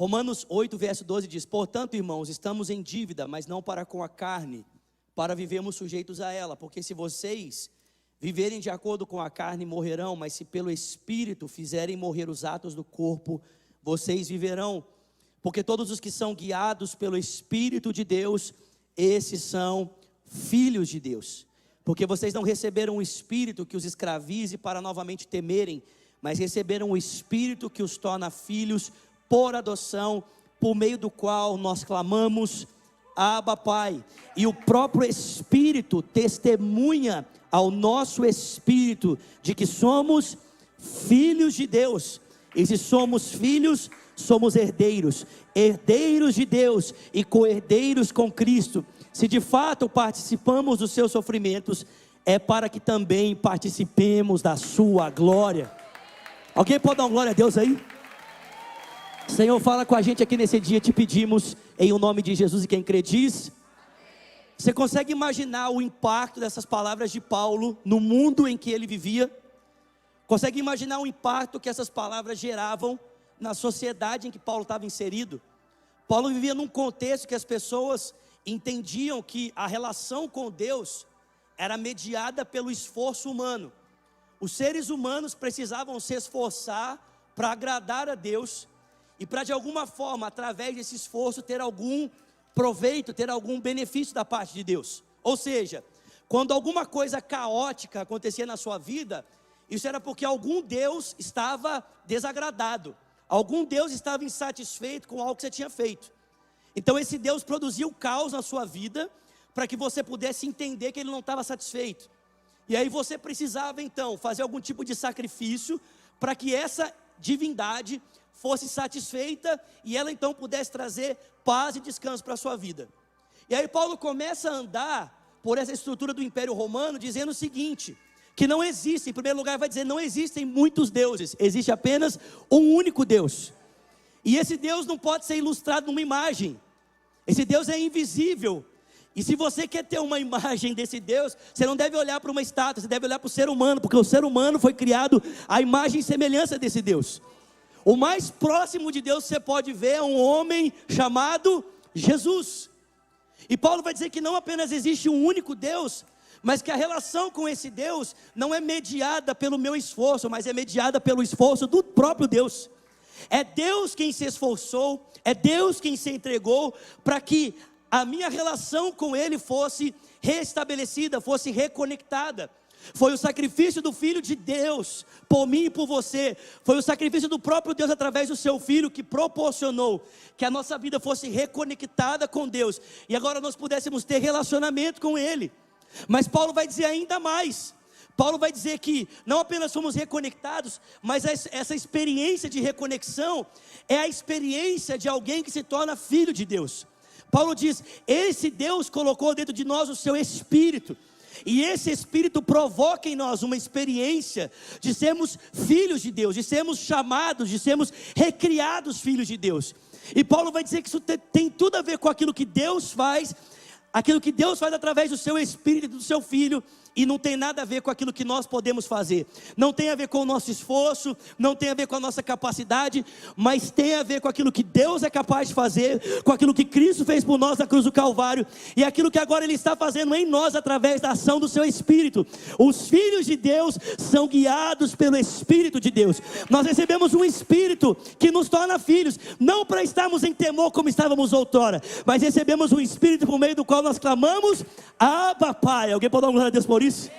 Romanos 8, verso 12 diz: portanto, irmãos, estamos em dívida, mas não para com a carne, para vivermos sujeitos a ela. Porque se vocês viverem de acordo com a carne, morrerão, mas se pelo Espírito fizerem morrer os atos do corpo, vocês viverão. Porque todos os que são guiados pelo Espírito de Deus, esses são filhos de Deus. Porque vocês não receberam o Espírito que os escravize para novamente temerem, mas receberam o Espírito que os torna filhos por adoção, por meio do qual nós clamamos: Abba, Pai. E o próprio Espírito testemunha ao nosso espírito de que somos filhos de Deus. E se somos filhos, somos herdeiros, herdeiros de Deus e co-herdeiros com Cristo. Se de fato participamos dos seus sofrimentos, é para que também participemos da sua glória. Alguém pode dar uma glória a Deus aí? Senhor, fala com a gente aqui nesse dia, te pedimos, em o nome de Jesus, e quem crê diz. Você consegue imaginar o impacto dessas palavras de Paulo no mundo em que ele vivia? Consegue imaginar o impacto que essas palavras geravam na sociedade em que Paulo estava inserido? Paulo vivia num contexto que as pessoas entendiam que a relação com Deus era mediada pelo esforço humano. Os seres humanos precisavam se esforçar para agradar a Deus e para de alguma forma, através desse esforço, ter algum proveito, ter algum benefício da parte de Deus. Ou seja, quando alguma coisa caótica acontecia na sua vida, isso era porque algum Deus estava desagradado, algum Deus estava insatisfeito com algo que você tinha feito. Então esse Deus produzia o caos na sua vida, para que você pudesse entender que ele não estava satisfeito. E aí você precisava então fazer algum tipo de sacrifício, para que essa divindade fosse satisfeita, e ela então pudesse trazer paz e descanso para a sua vida. E aí Paulo começa a andar por essa estrutura do Império Romano, dizendo o seguinte: que não existe, em primeiro lugar vai dizer, não existem muitos deuses, existe apenas um único Deus. E esse Deus não pode ser ilustrado numa imagem, esse Deus é invisível. E se você quer ter uma imagem desse Deus, você não deve olhar para uma estátua, você deve olhar para o ser humano, porque o ser humano foi criado à imagem e semelhança desse Deus. O mais próximo de Deus que você pode ver é um homem chamado Jesus. E Paulo vai dizer que não apenas existe um único Deus, mas que a relação com esse Deus não é mediada pelo meu esforço, mas é mediada pelo esforço do próprio Deus. É Deus quem se esforçou, é Deus quem se entregou para que a minha relação com Ele fosse restabelecida, fosse reconectada. Foi o sacrifício do Filho de Deus, por mim e por você. Foi o sacrifício do próprio Deus através do seu Filho que proporcionou que a nossa vida fosse reconectada com Deus. E agora nós pudéssemos ter relacionamento com Ele. Mas Paulo vai dizer ainda mais. Paulo vai dizer que não apenas somos reconectados, mas essa experiência de reconexão é a experiência de alguém que se torna filho de Deus. Paulo diz, esse Deus colocou dentro de nós o seu Espírito. E esse Espírito provoca em nós uma experiência de sermos filhos de Deus, de sermos chamados, de sermos recriados filhos de Deus. E Paulo vai dizer que isso tem tudo a ver com aquilo que Deus faz, através do seu Espírito e do seu Filho, e não tem nada a ver com aquilo que nós podemos fazer. Não tem a ver com o nosso esforço, não tem a ver com a nossa capacidade, mas tem a ver com aquilo que Deus é capaz de fazer, com aquilo que Cristo fez por nós na cruz do Calvário, e aquilo que agora Ele está fazendo em nós através da ação do seu Espírito. Os filhos de Deus são guiados pelo Espírito de Deus. Nós recebemos um Espírito que nos torna filhos, não para estarmos em temor como estávamos outrora, mas recebemos um Espírito por meio do qual nós clamamos, Abba, Pai. Alguém pode dar uma glória a Deus por isso?